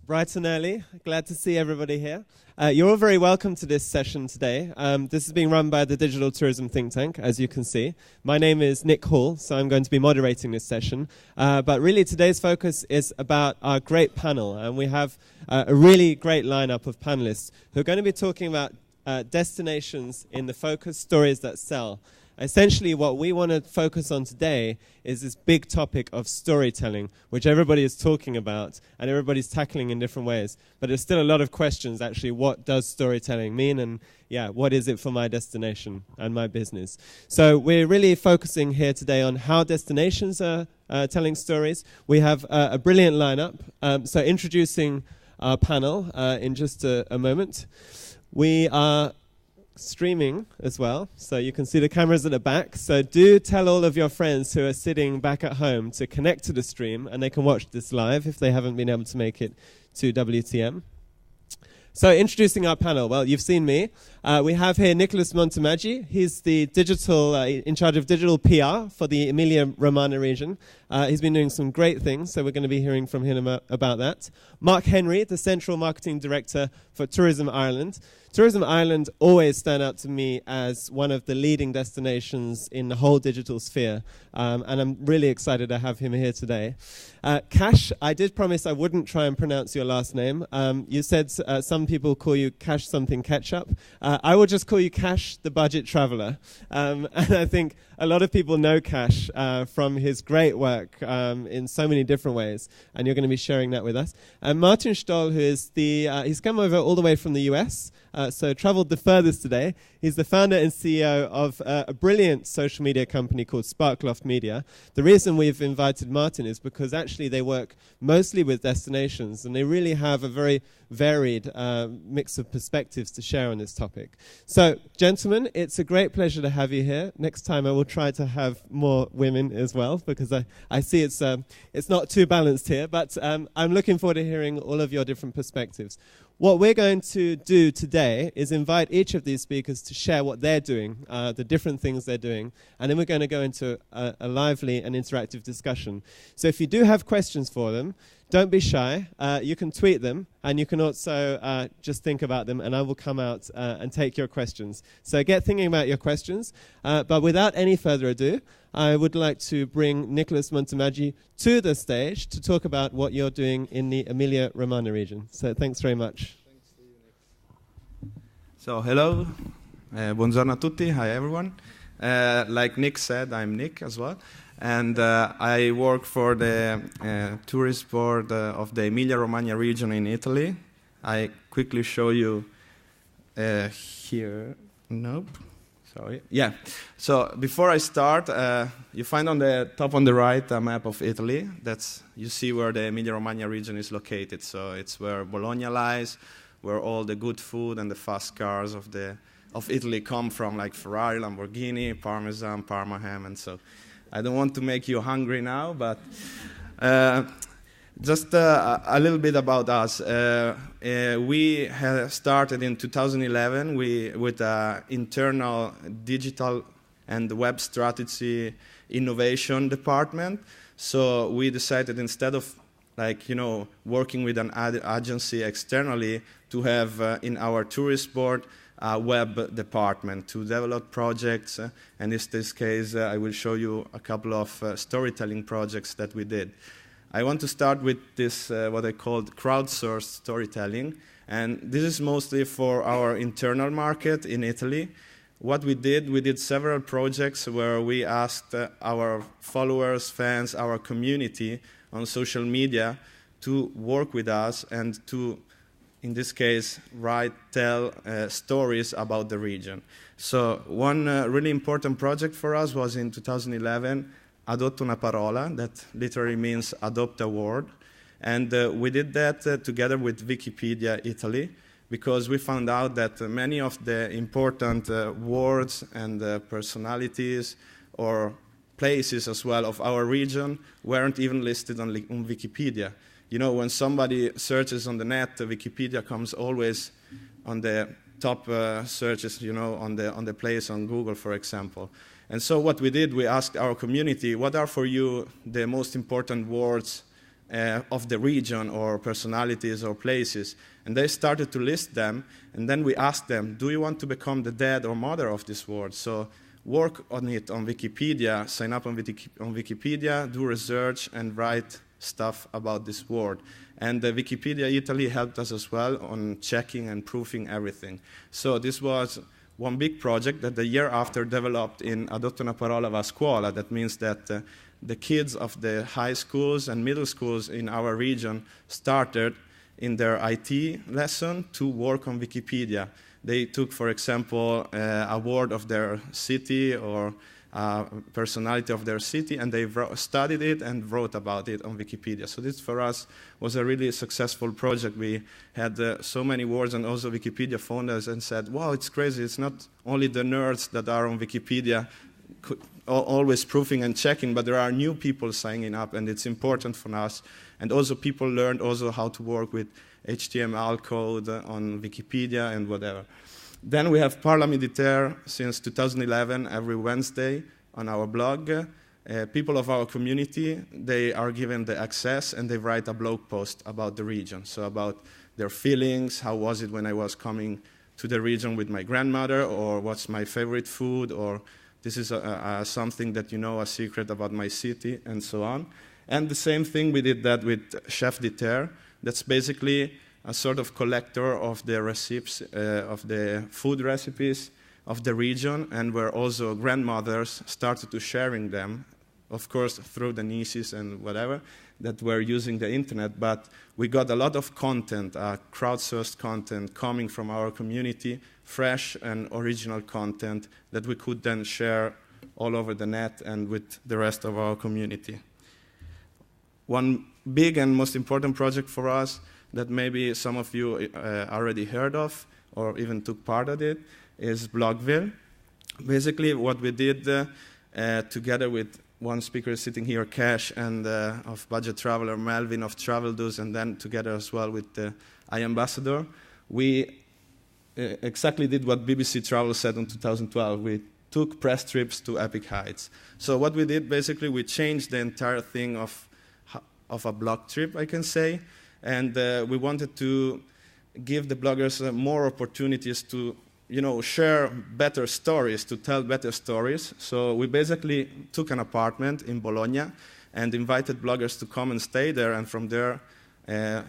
Bright and early. Glad to see everybody here. You're all very welcome to this session today. This is being run by the Digital Tourism Think Tank, as you can see. My name is Nick Hall, so I'm going to be moderating this session. But really, today's focus is about our great panel, and we have a really great lineup of panelists who are going to be talking about destinations in the focus, stories that sell. Essentially, what we want to focus on today is this big topic of storytelling, which everybody is talking about and everybody's tackling in different ways. But there's still a lot of questions, actually. What does storytelling mean? And what is it for my destination and my business? So we're really focusing here today on how destinations are telling stories. We have a brilliant lineup. So introducing our panel in just a moment. We are streaming as well, so you can see the cameras at the back. So do tell all of your friends who are sitting back at home to connect to the stream, and they can watch this live if they haven't been able to make it to WTM. So introducing our panel, well, you've seen me. We have here Nicholas Montemaggi. He's the digital in charge of digital PR for the Emilia-Romagna region. He's been doing some great things, so we're going to be hearing from him about that. Mark Henry, the Central Marketing Director for Tourism Ireland. Tourism Ireland always stand out to me as one of the leading destinations in the whole digital sphere, and I'm really excited to have him here today. Cash, I did promise I wouldn't try and pronounce your last name. You said some people call you Cash something Ketchup. I will just call you Cash the Budget Traveller, and I think a lot of people know Cash from his great work in so many different ways, and you're going to be sharing that with us. And Martin Stoll, who is he's come over all the way from the US, so traveled the furthest today. He's the founder and CEO of a brilliant social media company called Sparkloft Media. The reason we've invited Martin is because actually they work mostly with destinations, and they really have a very varied mix of perspectives to share on this topic. So, gentlemen, it's a great pleasure to have you here. Next time I will try to have more women as well, because I see it's not too balanced here, but I'm looking forward to hearing all of your different perspectives. What we're going to do today is invite each of these speakers to share what they're doing, the different things they're doing, and then we're going to go into a lively and interactive discussion. So if you do have questions for them, don't be shy. You can tweet them, and you can also just think about them, and I will come out and take your questions. So get thinking about your questions. But without any further ado, I would like to bring Nicholas Montemaggi to the stage to talk about what you're doing in the Emilia-Romagna region. So thanks very much. Thanks to you, Nick. So hello, buongiorno a tutti, hi everyone. Like Nick said, I'm Nick as well. And I work for the tourist board of the Emilia-Romagna region in Italy. I quickly show you here. Nope. Sorry. Yeah. So before I start, you find on the top on the right a map of Italy. You see where the Emilia-Romagna region is located. So it's where Bologna lies, where all the good food and the fast cars of Italy come from, like Ferrari, Lamborghini, Parmesan, Parma ham, and so. I don't want to make you hungry now, but just a little bit about us. We started in 2011 with an internal digital and web strategy innovation department. So we decided instead of working with an agency externally to have in our tourist board a web department to develop projects, and in this case I will show you a couple of storytelling projects that we did. I want to start with this, what I called crowdsourced storytelling, and this is mostly for our internal market in Italy. What we did several projects where we asked our followers, fans, our community on social media to work with us and to, in this case, tell stories about the region. So one really important project for us was in 2011, Adotta una parola, that literally means adopt a word. And we did that together with Wikipedia Italy, because we found out that many of the important words and personalities or places as well of our region weren't even listed on Wikipedia. You know, when somebody searches on the net, Wikipedia comes always on the top searches, you know, on the place on Google, for example. And so what we did, we asked our community, what are for you the most important words of the region or personalities or places. And they started to list them, and then we asked them, do you want to become the dad or mother of this word? So work on it on Wikipedia, sign up on Wikipedia, do research, and write stuff about this word. And Wikipedia Italy helped us as well on checking and proofing everything. So this was one big project that the year after developed in Adotto una parola va a scuola. That means that the kids of the high schools and middle schools in our region started in their IT lesson to work on Wikipedia. They took, for example, a word of their city or personality of their city, and they studied it and wrote about it on Wikipedia. So this, for us, was a really successful project. We had so many words, and also Wikipedia phoned us and said, wow, it's crazy. It's not only the nerds that are on Wikipedia always proofing and checking, but there are new people signing up, and it's important for us. And also people learned also how to work with HTML code on Wikipedia and whatever. Then we have Parla Militaire since 2011, every Wednesday on our blog. People of our community, they are given the access and they write a blog post about the region. So about their feelings, how was it when I was coming to the region with my grandmother, or what's my favorite food, or this is something that you know, a secret about my city, and so on. And the same thing, we did that with Chef de Terre. That's basically a sort of collector of the recipes, of the food recipes of the region, and where also grandmothers started to sharing them, of course, through the nieces and whatever, that were using the internet. But we got a lot of content, crowdsourced content coming from our community, fresh and original content that we could then share all over the net and with the rest of our community. One big and most important project for us that maybe some of you already heard of or even took part of it is Blogville. Basically what we did together with one speaker sitting here, Cash, and of Budget Traveler, Melvin of Travel Do's, and then together as well with iAmbassador, we exactly did what BBC Travel said in 2012. We took press trips to Epic Heights. So what we did, basically, we changed the entire thing of a blog trip, I can say, and we wanted to give the bloggers more opportunities to, you know, share better stories, to tell better stories. So we basically took an apartment in Bologna and invited bloggers to come and stay there, and from there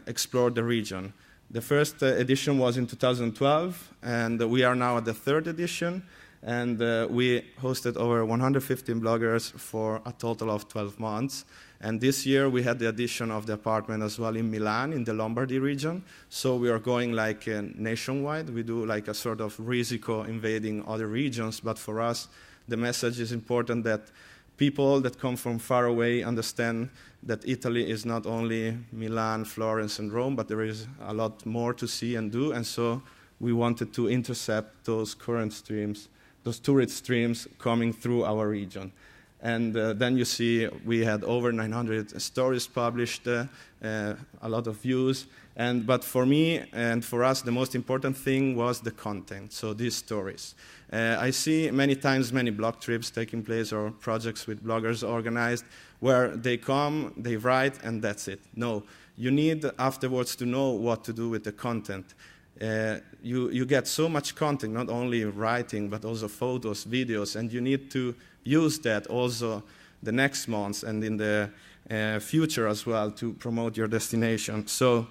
explore the region. The first edition was in 2012, and we are now at the third edition, and we hosted over 115 bloggers for a total of 12 months. And this year we had the addition of the apartment as well in Milan, in the Lombardy region. So we are going like nationwide. We do like a sort of risico invading other regions, but for us the message is important that people that come from far away understand that Italy is not only Milan, Florence, and Rome, but there is a lot more to see and do. And so we wanted to intercept those current streams, those tourist streams coming through our region. And then you see we had over 900 stories published, a lot of views. But for me and for us, the most important thing was the content, so these stories. I see many times many blog trips taking place or projects with bloggers organized where they come, they write, and that's it. No, you need afterwards to know what to do with the content. You get so much content, not only writing, but also photos, videos, and you need to use that also the next months and in the future as well to promote your destination. So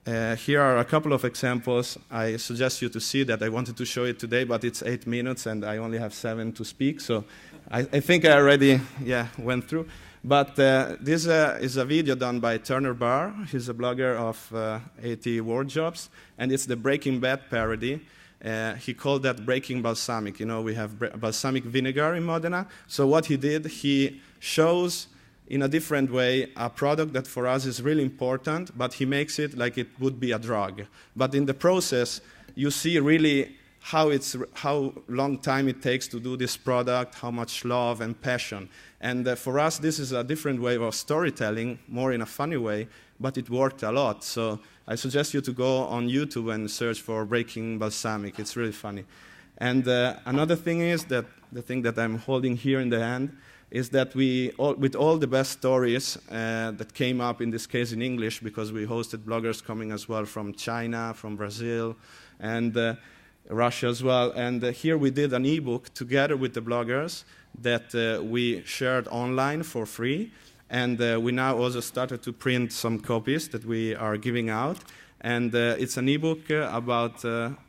here are a couple of examples. I suggest you to see that. I wanted to show it today, but it's 8 minutes and I only have 7 to speak. So I think I already went through. But this is a video done by Turner Barr. He's a blogger of 80 Word Jobs, and it's the Breaking Bad parody. He called that Breaking Balsamic. You know, we have balsamic vinegar in Modena. So what he did, he shows in a different way a product that for us is really important, but he makes it like it would be a drug. But in the process, you see really how long time it takes to do this product, how much love and passion. And for us, this is a different way of storytelling, more in a funny way, but it worked a lot. So I suggest you to go on YouTube and search for Breaking Balsamic. It's really funny. And another thing is that the thing that I'm holding here in the hand is that with all the best stories that came up, in this case in English, because we hosted bloggers coming as well from China, from Brazil, and Russia as well. And here we did an ebook together with the bloggers that we shared online for free. And we now also started to print some copies that we are giving out. And it's an ebook about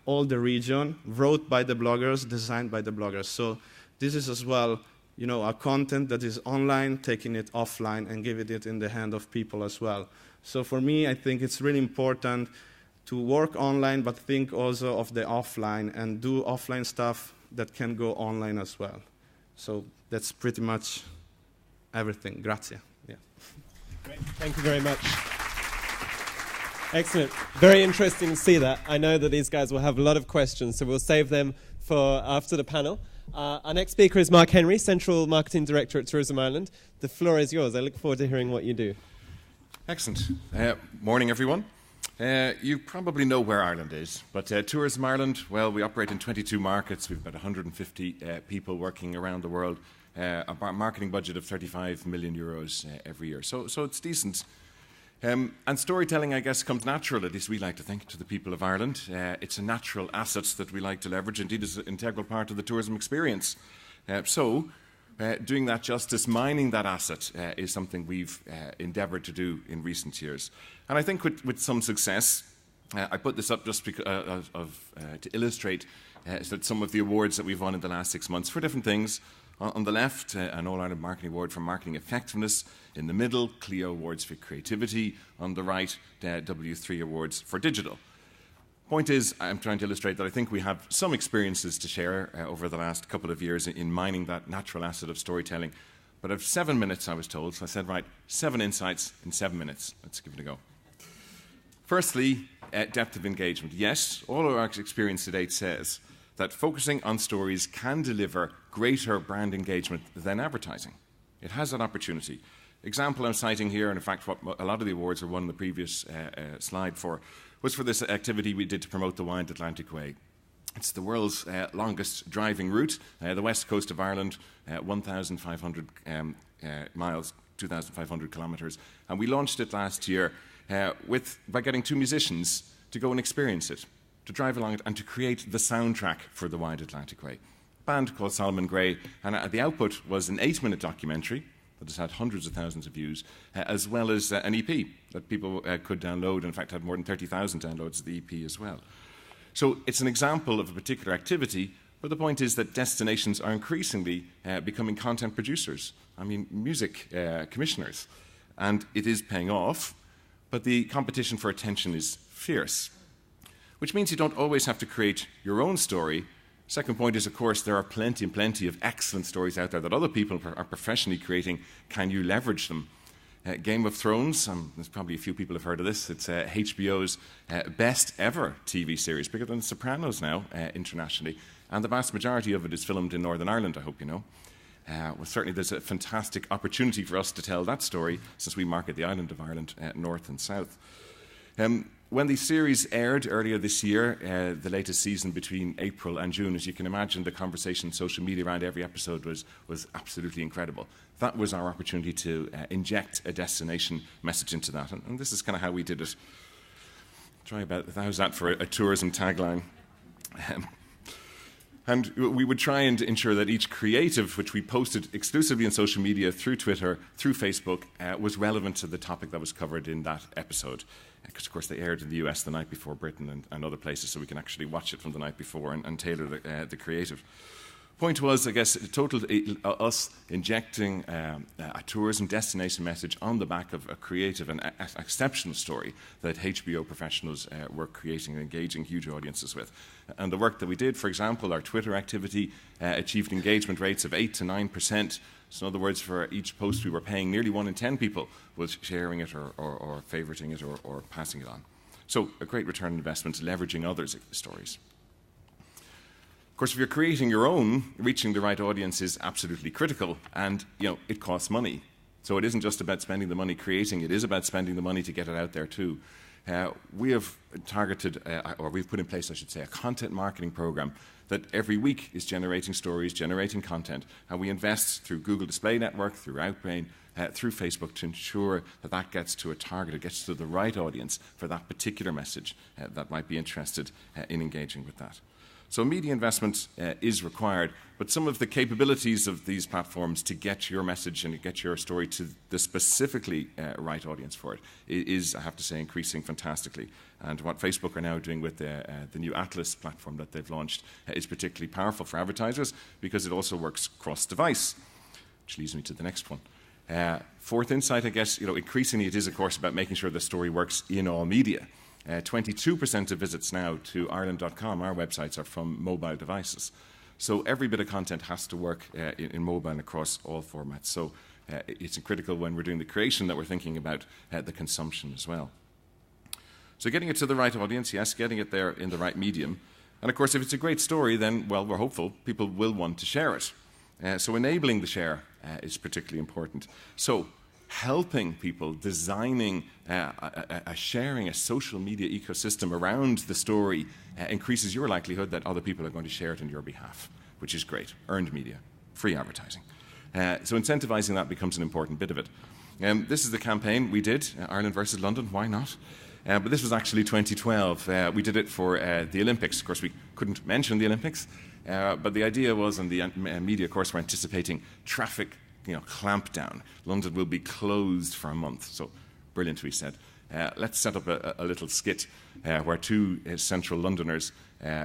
all the region, wrote by the bloggers, designed by the bloggers. So this is as well, you know, a content that is online, taking it offline and giving it in the hand of people as well. So for me, I think it's really important to work online, but think also of the offline and do offline stuff that can go online as well. So that's pretty much everything. Grazie. Yeah. Great. Thank you very much. Excellent. Very interesting to see that. I know that these guys will have a lot of questions, so we'll save them for after the panel. Our next speaker is Mark Henry, Central Marketing Director at Tourism Ireland. The floor is yours. I look forward to hearing what you do. Excellent. Morning, everyone. You probably know where Ireland is, but Tourism Ireland, well, we operate in 22 markets. We've about 150 people working around the world, a marketing budget of 35 million euros every year. So it's decent. And storytelling, I guess, comes natural, at least we like to think, to the people of Ireland. It's a natural asset that we like to leverage. Indeed, it's an integral part of the tourism experience. Doing that justice, mining that asset, is something we've endeavoured to do in recent years. And I think with some success. I put this up just because to illustrate some of the awards that we've won in the last 6 months for different things. On the left, an All-Ireland Marketing Award for Marketing Effectiveness. In the middle, Clio Awards for Creativity. On the right, W3 Awards for Digital. Point is, I'm trying to illustrate that I think we have some experiences to share over the last couple of years in mining that natural asset of storytelling. But I have 7 minutes, I was told, so I said, right, 7 insights in 7 minutes. Let's give it a go. Firstly, depth of engagement. Yes, all of our experience to date says that focusing on stories can deliver greater brand engagement than advertising. It has that opportunity. Example I'm citing here, and in fact what a lot of the awards were won in the previous slide for, was for this activity we did to promote the Wide Atlantic Way. It's the world's longest driving route, the west coast of Ireland, 1,500 miles, 2,500 kilometres. And we launched it last year by getting 2 musicians to go and experience it, to drive along it and to create the soundtrack for the Wide Atlantic Way. A band called Solomon Gray, and the output was an 8-minute documentary that has had hundreds of thousands of views, as well as an EP that people could download, and in fact had more than 30,000 downloads of the EP as well. So it's an example of a particular activity, but the point is that destinations are increasingly becoming content producers, music commissioners, and it is paying off, but the competition for attention is fierce, which means you don't always have to create your own story. Second point is, of course, there are plenty and plenty of excellent stories out there that other people are professionally creating. Can you leverage them? Game of Thrones, there's probably a few people have heard of this. It's HBO's best ever TV series, bigger than Sopranos now internationally. And the vast majority of it is filmed in Northern Ireland, I hope you know. Well, certainly there's a fantastic opportunity for us to tell that story since we market the island of Ireland north and south. When the series aired earlier this year, the latest season between April and June, as you can imagine, the conversation on social media around every episode was absolutely incredible. That was our opportunity to inject a destination message into that, and this is kind of how we did it. How's that for a tourism tagline? And we would try and ensure that each creative, which we posted exclusively on social media, through Twitter, through Facebook, was relevant to the topic that was covered in that episode. Because, of course, they aired in the US the night before Britain and other places, so we can actually watch it from the night before and tailor the creative. Point was, I guess, us injecting a tourism destination message on the back of a creative and exceptional story that HBO professionals were creating and engaging huge audiences with. And the work that we did, for example, our Twitter activity achieved engagement rates of 8 to 9%. So in other words, for each post we were paying, nearly 1 in 10 people was sharing it or favoriting it or passing it on. So a great return on investment, leveraging others' stories. Of course, if you're creating your own, reaching the right audience is absolutely critical, and it costs money. So it isn't just about spending the money creating, it is about spending the money to get it out there too. We have targeted, or we've put in place, I should say, a content marketing program that every week is generating stories, generating content, and we invest through Google Display Network, through Outbrain, through Facebook to ensure that that gets to a target, it gets to the right audience for that particular message that might be interested in engaging with that. So media investment is required, but some of the capabilities of these platforms to get your message and get your story to the specifically right audience for it is, I have to say, increasing fantastically. And what Facebook are now doing with the new Atlas platform that they've launched is particularly powerful for advertisers because it also works cross-device, which leads me to the next one. Fourth insight, I guess, increasingly it is, of course, about making sure the story works in all media. 22% of visits now to Ireland.com, our websites, are from mobile devices. So every bit of content has to work in mobile and across all formats. So it's critical when we're doing the creation that we're thinking about the consumption as well. So getting it to the right audience, yes, getting it there in the right medium. And of course, if it's a great story, then, well, we're hopeful people will want to share it. So enabling the share is particularly important. So helping people, designing sharing a social media ecosystem around the story increases your likelihood that other people are going to share it on your behalf, which is great. Earned media, free advertising. So incentivizing that becomes an important bit of it. This is the campaign we did, Ireland versus London, why not? But this was actually 2012. We did it for the Olympics. Of course, we couldn't mention the Olympics, but the idea was, and the media, of course, were anticipating traffic clampdown. London will be closed for a month. So brilliant, we said. Let's set up a little skit where two central Londoners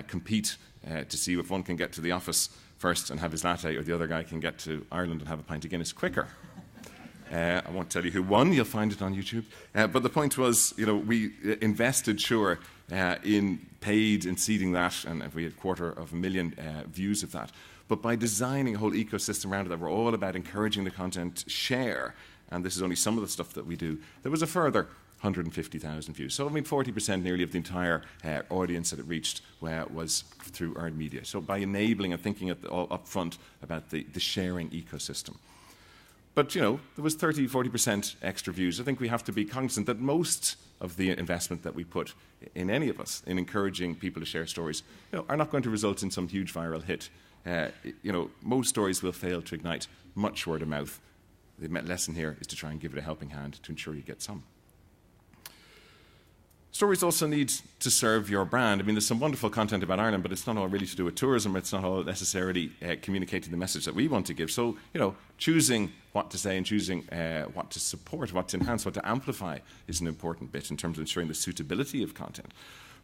compete to see if one can get to the office first and have his latte, or the other guy can get to Ireland and have a pint of Guinness quicker. I won't tell you who won. You'll find it on YouTube. But the point was, we invested, in paid and seeding that, and we had 250,000 views of that. But by designing a whole ecosystem around it that we're all about encouraging the content share, and this is only some of the stuff that we do, there was a further 150,000 views. So, 40% nearly of the entire audience that it reached was through earned media. So by enabling and thinking up front about the sharing ecosystem. But, there was 40% extra views. I think we have to be cognizant that most of the investment that we put in any of us in encouraging people to share stories, are not going to result in some huge viral hit. Most stories will fail to ignite much word of mouth. The lesson here is to try and give it a helping hand to ensure you get some. Stories also need to serve your brand. There's some wonderful content about Ireland, but it's not all really to do with tourism. It's not all necessarily communicating the message that we want to give. So, choosing what to say and choosing what to support, what to enhance, what to amplify is an important bit in terms of ensuring the suitability of content.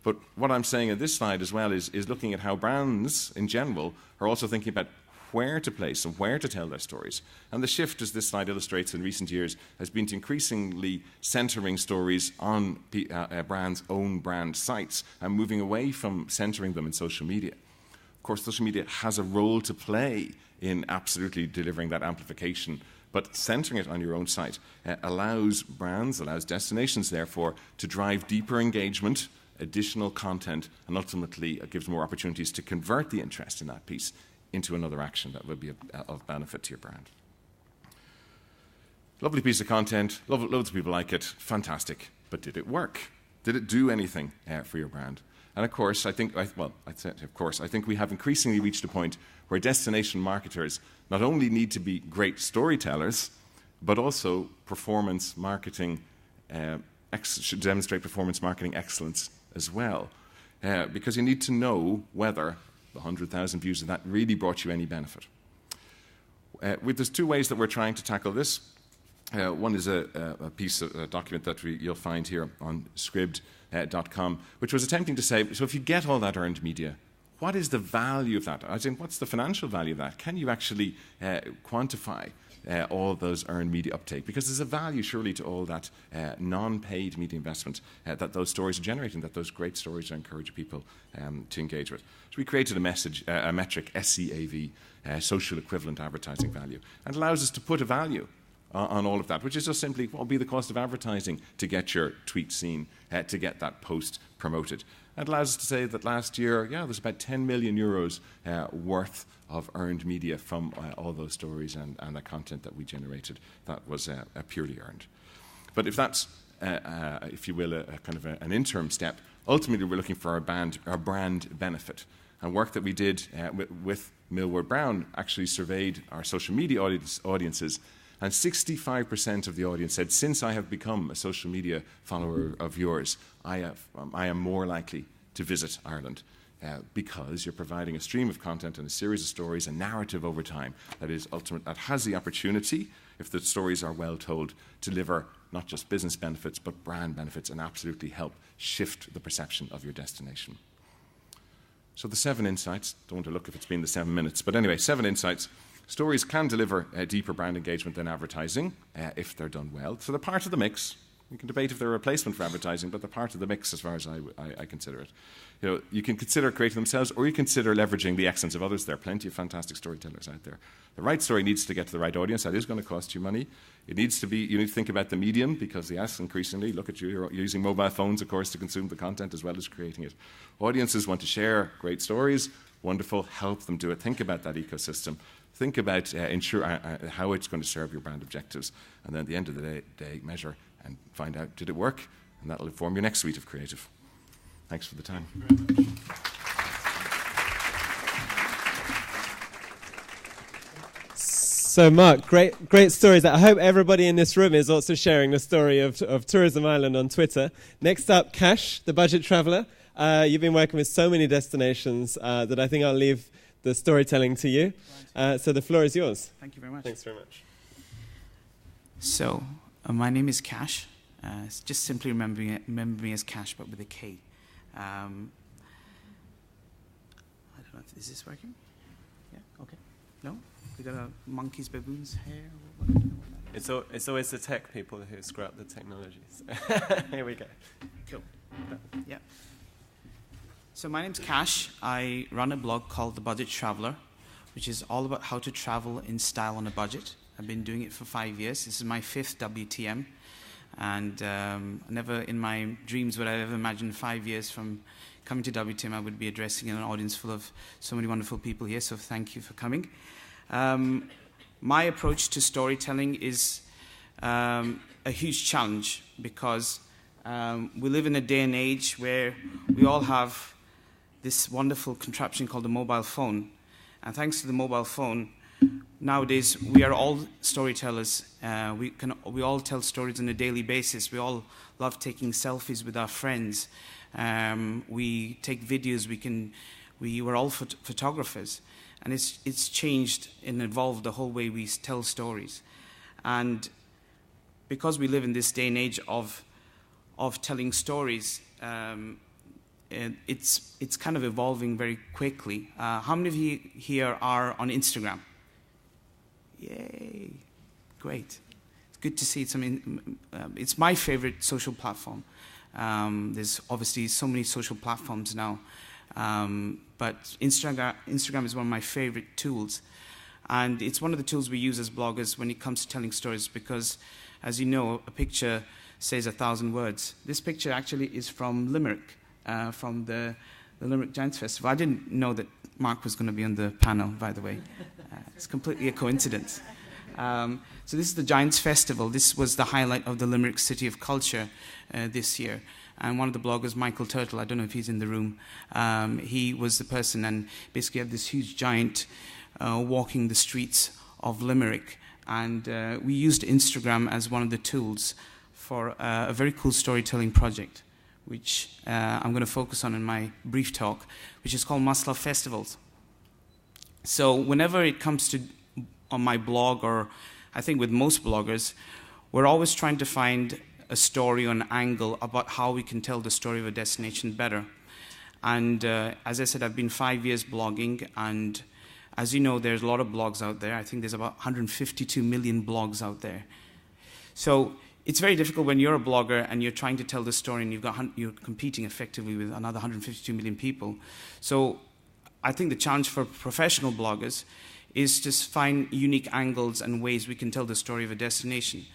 But what I'm saying in this slide as well is looking at how brands in general are also thinking about where to place and where to tell their stories. And the shift, as this slide illustrates in recent years, has been to increasingly centering stories on brands' own brand sites and moving away from centering them in social media. Of course, social media has a role to play in absolutely delivering that amplification, but centering it on your own site allows brands, allows destinations, therefore, to drive deeper engagement, additional content, and ultimately it gives more opportunities to convert the interest in that piece into another action that will be of benefit to your brand. Lovely piece of content, loads of people like it, fantastic, but did it work? Did it do anything for your brand? And of course, I think we have increasingly reached a point where destination marketers not only need to be great storytellers, but also performance marketing should demonstrate performance marketing excellence as well, because you need to know whether the 100,000 views of that really brought you any benefit. There's two ways that we're trying to tackle this. One is a document that you'll find here on scribd.com, which was attempting to say, so if you get all that earned media, what is the value of that? As in, what's the financial value of that? Can you actually quantify all those earned media uptake? Because there's a value, surely, to all that non-paid media investment that those stories are generating, that those great stories encourage people to engage with. So we created a metric, SEAV, social equivalent advertising value, and it allows us to put a value on all of that, which is just simply what will be the cost of advertising to get your tweet seen, to get that post promoted. It allows us to say that last year, there's about 10 million euros worth of earned media from all those stories and the content that we generated that was purely earned. But if that's, if you will, a kind of an interim step, ultimately we're looking for our brand benefit. And work that we did with Millward Brown actually surveyed our social media audiences, and 65% of the audience said, since I have become a social media follower of yours, I am more likely to visit Ireland. Because you're providing a stream of content and a series of stories, a narrative over time that has the opportunity, if the stories are well told, to deliver not just business benefits but brand benefits and absolutely help shift the perception of your destination. So the 7 insights, don't want to look if it's been the 7 minutes, but anyway, 7 insights. Stories can deliver deeper brand engagement than advertising if they're done well. So they're part of the mix. We can debate if they're a replacement for advertising, but they're part of the mix as far as I consider it. You can consider creating themselves, or you consider leveraging the excellence of others. There are plenty of fantastic storytellers out there. The right story needs to get to the right audience. That is going to cost you money. You need to think about the medium, because yes, increasingly, look at you, you're using mobile phones, of course, to consume the content as well as creating it. Audiences want to share great stories. Wonderful, help them do it. Think about that ecosystem. Think about how it's going to serve your brand objectives. And then at the end of the day, measure and find out, did it work? And that'll inform your next suite of creative. Thanks for the time. So, Mark, great stories. I hope everybody in this room is also sharing the story of Tourism Ireland on Twitter. Next up, Cash, the budget traveller. You've been working with so many destinations that I think I'll leave the storytelling to you. So the floor is yours. Thank you very much. Thanks very much. So, my name is Cash. Just simply remember me as Cash, but with a K. I don't know if is this working? Yeah. Okay. No. We got monkeys, baboons, hair. It's always the tech people who screw up the technologies. Here we go. Cool. Yeah. So my name's Cash. I run a blog called The Budget Traveller, which is all about how to travel in style on a budget. I've been doing it for 5 years. This is my 5th WTM. And never in my dreams would I ever imagine 5 years from coming to WTM I would be addressing an audience full of so many wonderful people here. So thank you for coming. My approach to storytelling is a huge challenge, because we live in a day and age where we all have this wonderful contraption called the mobile phone. And thanks to the mobile phone, nowadays we are all storytellers. We all tell stories on a daily basis. We all love taking selfies with our friends. We take videos. We're all photographers. And it's changed and evolved the whole way we tell stories. And because we live in this day and age of telling stories, it's kind of evolving very quickly. How many of you here are on Instagram? Yay! Great. It's good to see it. It's my favorite social platform. There's obviously so many social platforms now. But Instagram is one of my favorite tools. And it's one of the tools we use as bloggers when it comes to telling stories, because, as you know, a picture says 1,000 words. This picture actually is from Limerick, from the Limerick Giants Festival. I didn't know that Mark was going to be on the panel, by the way. It's completely a coincidence. So this is the Giants Festival. This was the highlight of the Limerick City of Culture this year. And one of the bloggers, Michael Turtle, I don't know if he's in the room, he was the person, and basically had this huge giant walking the streets of Limerick. And we used Instagram as one of the tools for a very cool storytelling project, which I'm going to focus on in my brief talk, which is called Must Love Festivals. So whenever it comes to on my blog, or I think with most bloggers, we're always trying to find a story or an angle about how we can tell the story of a destination better. And as I said, I've been 5 years blogging, and as you know, there's a lot of blogs out there. I think there's about 152 million blogs out there. So it's very difficult when you're a blogger and you're trying to tell the story and you're competing effectively with another 152 million people. So I think the challenge for professional bloggers is to find unique angles and ways we can tell the story of a destination.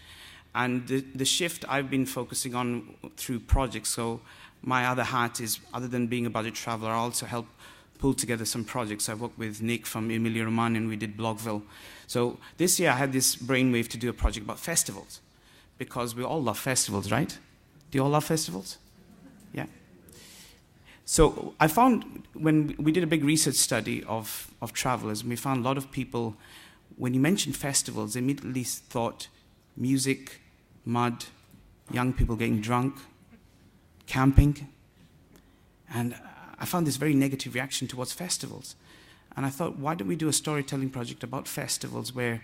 And the shift I've been focusing on through projects, so my other hat is, other than being a budget traveler, I also help pull together some projects. I worked with Nick from Emilia-Romagna and we did Blogville. So this year I had this brainwave to do a project about festivals, because we all love festivals, right? Do you all love festivals? Yeah. So I found when we did a big research study of travelers, we found a lot of people, when you mentioned festivals, they immediately thought music, mud, young people getting drunk, camping. And I found this very negative reaction towards festivals. And I thought, why don't we do a storytelling project about festivals where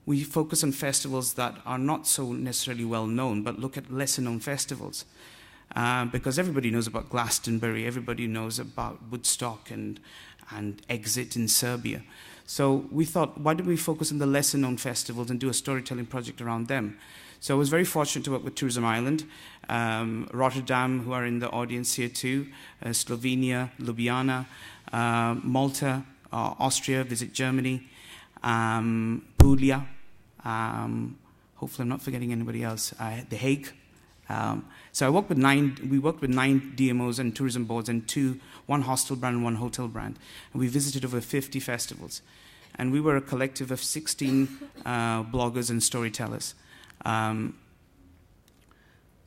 we focus on festivals that are not so necessarily well known, but look at lesser known festivals. Because everybody knows about Glastonbury, everybody knows about Woodstock and Exit in Serbia. So we thought, why don't we focus on the lesser known festivals and do a storytelling project around them? So I was very fortunate to work with Tourism Ireland, Rotterdam, who are in the audience here too, Slovenia, Ljubljana, Malta, Austria, Visit Germany, Puglia, hopefully I'm not forgetting anybody else, The Hague. So we worked with 9 DMOs and tourism boards and one hostel brand and one hotel brand. And we visited over 50 festivals. And we were a collective of 16 bloggers and storytellers.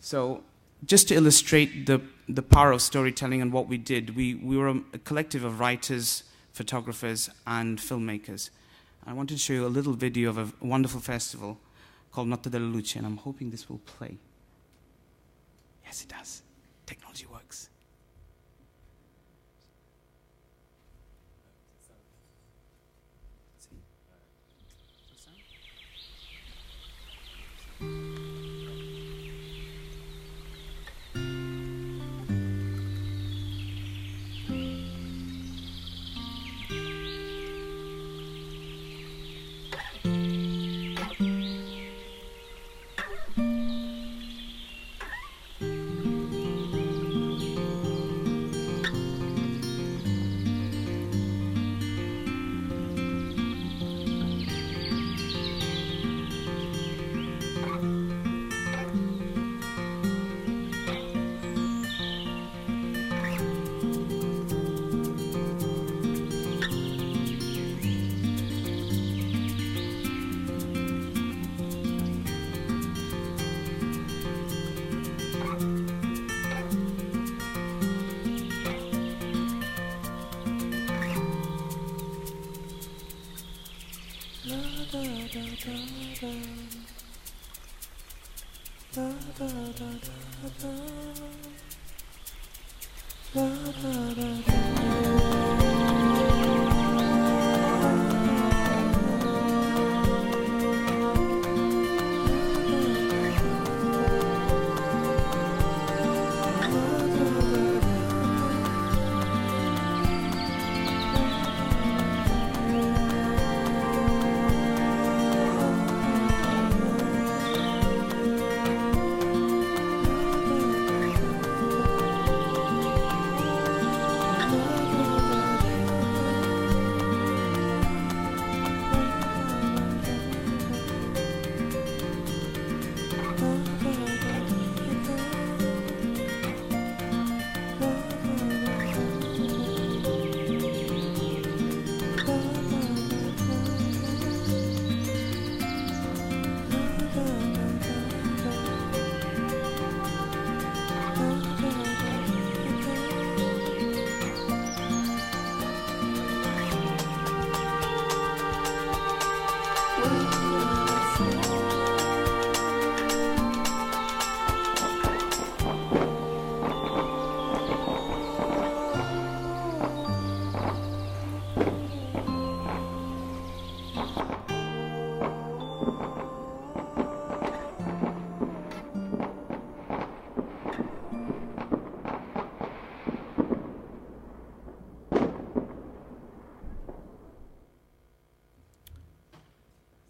So just to illustrate the power of storytelling and what we did, we were a collective of writers, photographers, and filmmakers. I wanted to show you a little video of a wonderful festival called Notte della Luce, and I'm hoping this will play. Yes, it does. Technology works.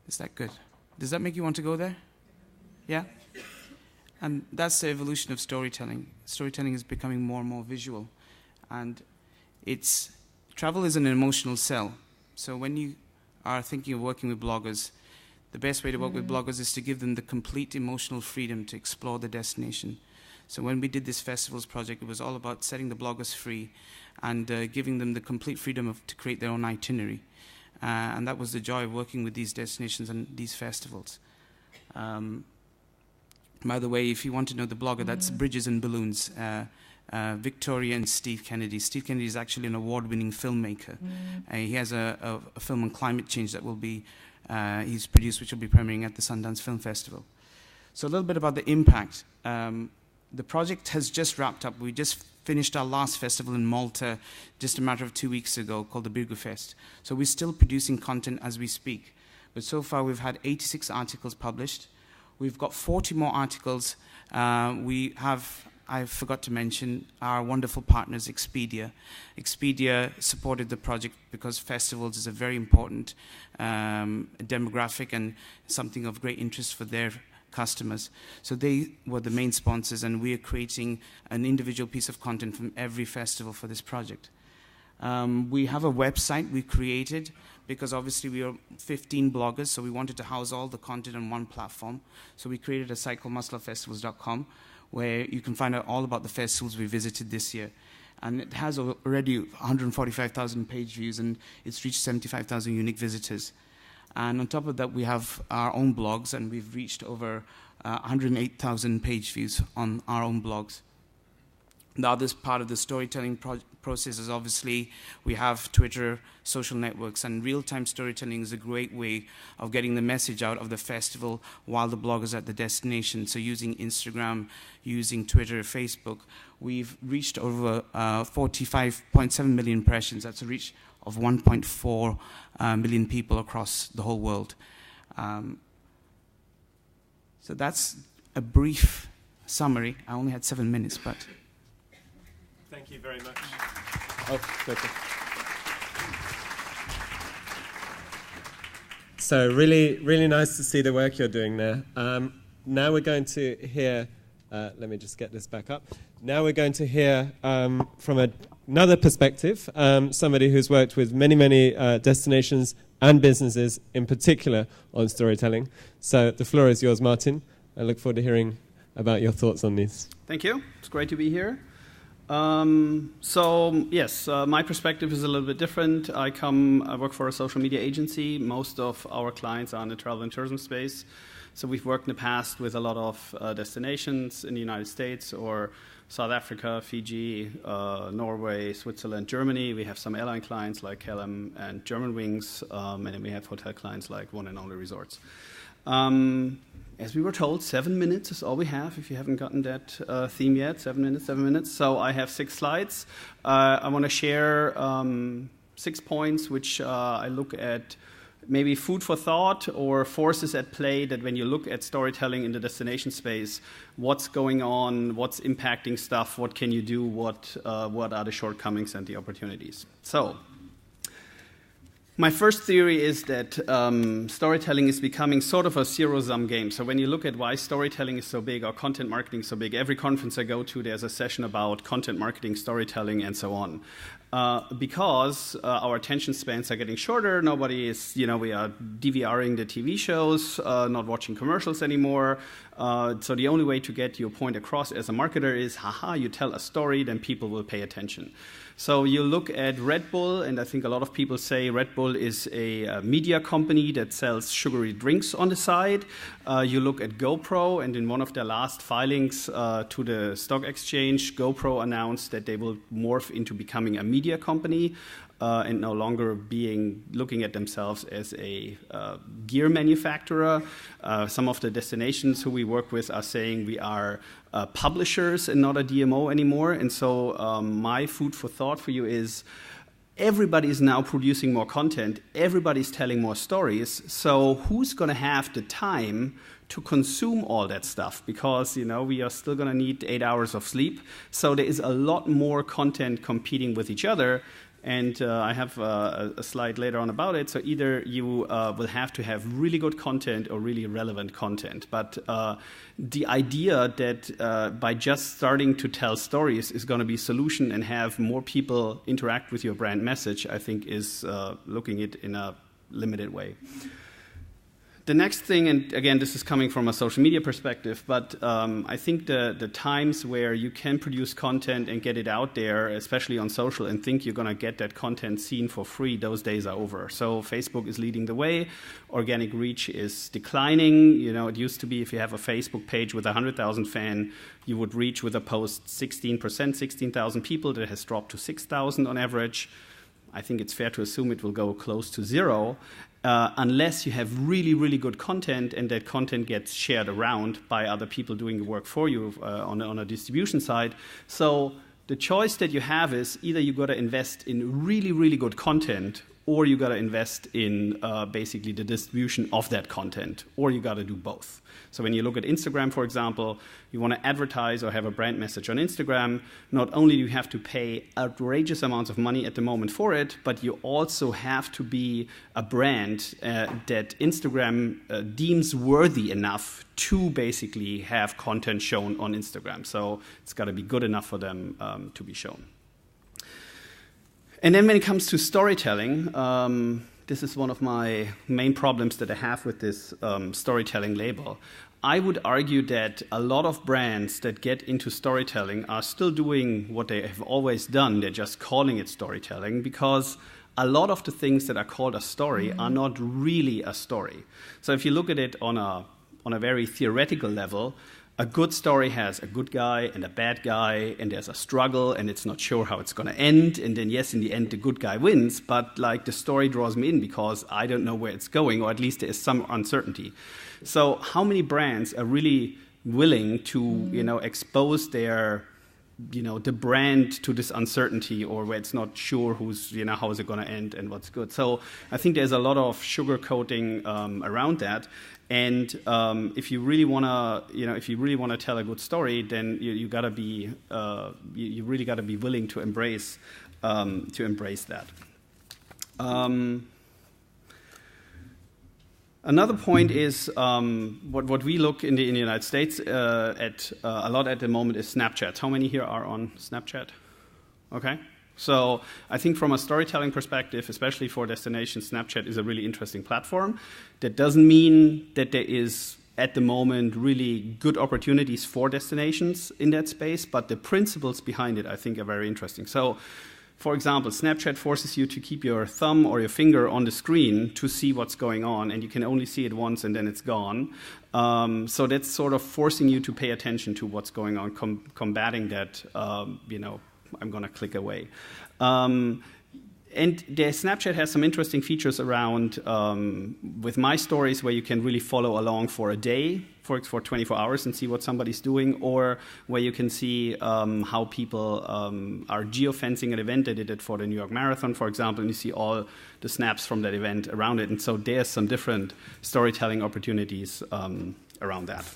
Is that good? Does that make you want to go there? Yeah? And that's the evolution of storytelling. Storytelling is becoming more and more visual. And travel is an emotional sell. So when you are thinking of working with bloggers, the best way to work with bloggers is to give them the complete emotional freedom to explore the destination. So when we did this festivals project, it was all about setting the bloggers free and giving them the complete freedom to create their own itinerary. And that was the joy of working with these destinations and these festivals. By the way, if you want to know the blogger, that's Bridges and Balloons. Victoria and Steve Kennedy. Steve Kennedy is actually an award-winning filmmaker. He has a film on climate change that will be he's produced, which will be premiering at the Sundance Film Festival. So a little bit about the impact. The project has just wrapped up. We just finished our last festival in Malta just a matter of 2 weeks ago, called the Birgu Fest. So we're still producing content as we speak. But so far we've had 86 articles published. We've got 40 more articles. I forgot to mention our wonderful partners, Expedia. Expedia supported the project because festivals is a very important demographic and something of great interest for their customers. So they were the main sponsors, and we are creating an individual piece of content from every festival for this project. We have a website we created because obviously we are 15 bloggers, so we wanted to house all the content on one platform. So we created a site called musclefestivals.com where you can find out all about the festivals we visited this year. And it has already 145,000 page views, and it's reached 75,000 unique visitors. And on top of that, we have our own blogs, and we've reached over 108,000 page views on our own blogs. The other part of the storytelling process is obviously we have Twitter, social networks, and real-time storytelling is a great way of getting the message out of the festival while the blog is at the destination. So using Instagram, using Twitter, Facebook, we've reached over 45.7 million impressions. That's a reach of 1.4 million people across the whole world. So that's a brief summary. I only had 7 minutes, but... Thank you very much. Oh, perfect. So really, really nice to see the work you're doing there. Now we're going to hear, let me just get this back up. Now we're going to hear from another perspective, somebody who's worked with many, many destinations and businesses, in particular on storytelling. So the floor is yours, Martin. I look forward to hearing about your thoughts on these. Thank you. It's great to be here. My perspective is a little bit different. I work for a social media agency. Most of our clients are in the travel and tourism space. So we've worked in the past with a lot of destinations in the United States or South Africa, Fiji, Norway, Switzerland, Germany. We have some airline clients like KLM and Germanwings, and then we have hotel clients like One and Only Resorts. As we were told, 7 minutes is all we have. If you haven't gotten that theme yet, 7 minutes. So I have 6 slides. I want to share 6 points which I look at maybe food for thought or forces at play that when you look at storytelling in the destination space, what's going on, what's impacting stuff, what can you do, what are the shortcomings and the opportunities. So my first theory is that storytelling is becoming sort of a zero-sum game. So when you look at why storytelling is so big or content marketing is so big, every conference I go to, there's a session about content marketing, storytelling, and so on. Because our attention spans are getting shorter, nobody is, we are DVRing the TV shows, not watching commercials anymore. So the only way to get your point across as a marketer is, you tell a story, then people will pay attention. So you look at Red Bull, and I think a lot of people say Red Bull is a media company that sells sugary drinks on the side. You look at GoPro, and in one of their last filings to the stock exchange, GoPro announced that they will morph into becoming a media company and no longer looking at themselves as a gear manufacturer. Some of the destinations who we work with are saying we are publishers and not a DMO anymore. And so my food for thought for you is everybody is now producing more content. Everybody's telling more stories. So who's going to have the time to consume all that stuff? Because, we are still going to need 8 hours of sleep. So there is a lot more content competing with each other. And I have a slide later on about it. So either you will have to have really good content or really relevant content. But the idea that by just starting to tell stories is going to be a solution and have more people interact with your brand message, I think is looking at it in a limited way. The next thing, and again, this is coming from a social media perspective, but I think the times where you can produce content and get it out there, especially on social, and think you're going to get that content seen for free, those days are over. So Facebook is leading the way. Organic reach is declining. You know, it used to be if you have a Facebook page with 100,000 fans, you would reach with a post 16%, 16,000 people. That has dropped to 6,000 on average. I think it's fair to assume it will go close to zero. Unless you have really, really good content and that content gets shared around by other people doing the work for you on a distribution side. So the choice that you have is either you got to invest in really, really good content, or you got to invest in basically the distribution of that content, or you got to do both. So when you look at Instagram, for example, you want to advertise or have a brand message on Instagram, not only do you have to pay outrageous amounts of money at the moment for it, but you also have to be a brand that Instagram deems worthy enough to basically have content shown on Instagram. So it's got to be good enough for them to be shown. And then when it comes to storytelling, this is one of my main problems that I have with this storytelling label. I would argue that a lot of brands that get into storytelling are still doing what they have always done. They're just calling it storytelling, because a lot of the things that are called a story are not really a story. So if you look at it on a very theoretical level, a good story has a good guy and a bad guy, and there's a struggle, and it's not sure how it's going to end. And then, yes, in the end, the good guy wins. But like the story draws me in because I don't know where it's going, or at least there is some uncertainty. So, how many brands are really willing to, expose their, the brand to this uncertainty, or where it's not sure who's, how is it going to end and what's good? So, I think there's a lot of sugarcoating around that. And if you really want to, tell a good story, then you gotta be, you really gotta be willing to embrace that. Another point is what we look in the United States at a lot at the moment is Snapchat. How many here are on Snapchat? Okay. So I think from a storytelling perspective, especially for destinations, Snapchat is a really interesting platform. That doesn't mean that there is, at the moment, really good opportunities for destinations in that space, but the principles behind it, I think, are very interesting. So, for example, Snapchat forces you to keep your thumb or your finger on the screen to see what's going on, and you can only see it once and then it's gone. So that's sort of forcing you to pay attention to what's going on, combating that, I'm going to click away. And the Snapchat has some interesting features around with My Stories, where you can really follow along for a day, for 24 hours, and see what somebody's doing, or where you can see how people are geofencing an event. They did it for the New York Marathon, for example, and you see all the snaps from that event around it. And so there's some different storytelling opportunities around that.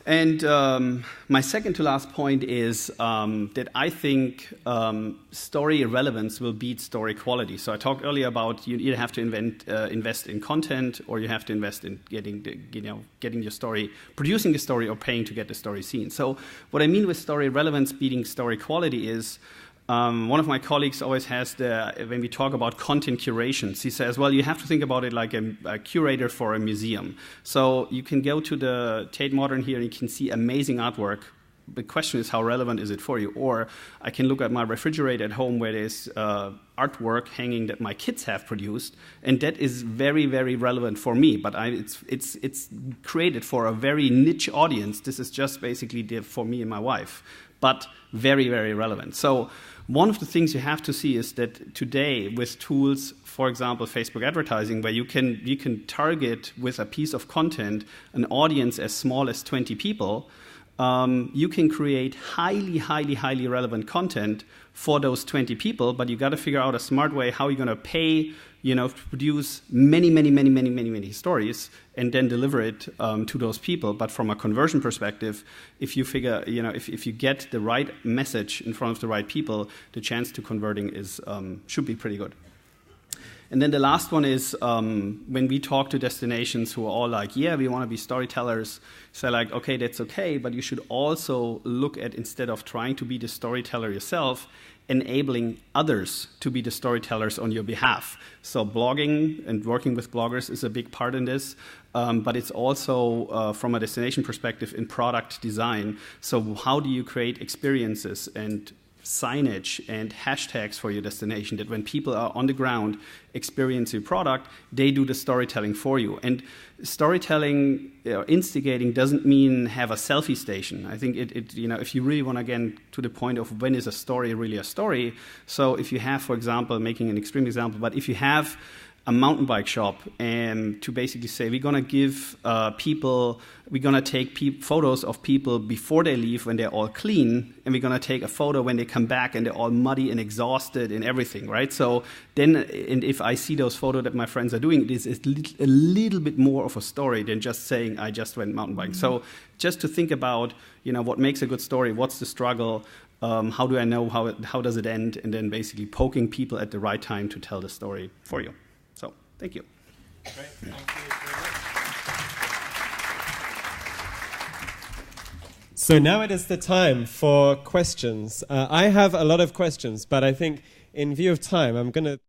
And my second to last point is that I think story relevance will beat story quality. So I talked earlier about you either have to invest in content, or you have to invest in getting your story, producing the story, or paying to get the story seen. So what I mean with story relevance beating story quality is, one of my colleagues always has when we talk about content curations, he says, well, you have to think about it like a curator for a museum. So you can go to the Tate Modern here and you can see amazing artwork. The question is, how relevant is it for you? Or I can look at my refrigerator at home where there's artwork hanging that my kids have produced, and that is very, very relevant for me. But it's created for a very niche audience. This is just basically for me and my wife, but very, very relevant. So one of the things you have to see is that today, with tools, for example, Facebook advertising, where you can target with a piece of content an audience as small as 20 people, you can create highly, highly, highly relevant content for those 20 people, but you got to figure out a smart way how you're going to pay, to produce many stories and then deliver it to those people. But from a conversion perspective, if you figure, if you get the right message in front of the right people, the chance to converting should be pretty good. And then the last one is when we talk to destinations who are all like, yeah, we want to be storytellers. So like, okay, that's okay, but you should also look at, instead of trying to be the storyteller yourself, enabling others to be the storytellers on your behalf. So blogging and working with bloggers is a big part in this, but it's also, from a destination perspective, in product design. So how do you create experiences and signage and hashtags for your destination that when people are on the ground experience your product, they do the storytelling for you. And storytelling, instigating, doesn't mean have a selfie station. I think if you really want to get to the point of when is a story really a story. So if you have, for example, making an extreme example, but if you have a mountain bike shop and to basically say we're going to give people, we're going to take photos of people before they leave when they're all clean, and we're going to take a photo when they come back and they're all muddy and exhausted and everything, right? So then, and if I see those photos that my friends are doing, it is a little bit more of a story than just saying I just went mountain biking. So just to think about, what makes a good story, what's the struggle, how do I know how does it end, and then basically poking people at the right time to tell the story for you. So, thank you. Great, thank you very much. So now it is the time for questions. I have a lot of questions, but I think in view of time, I'm going to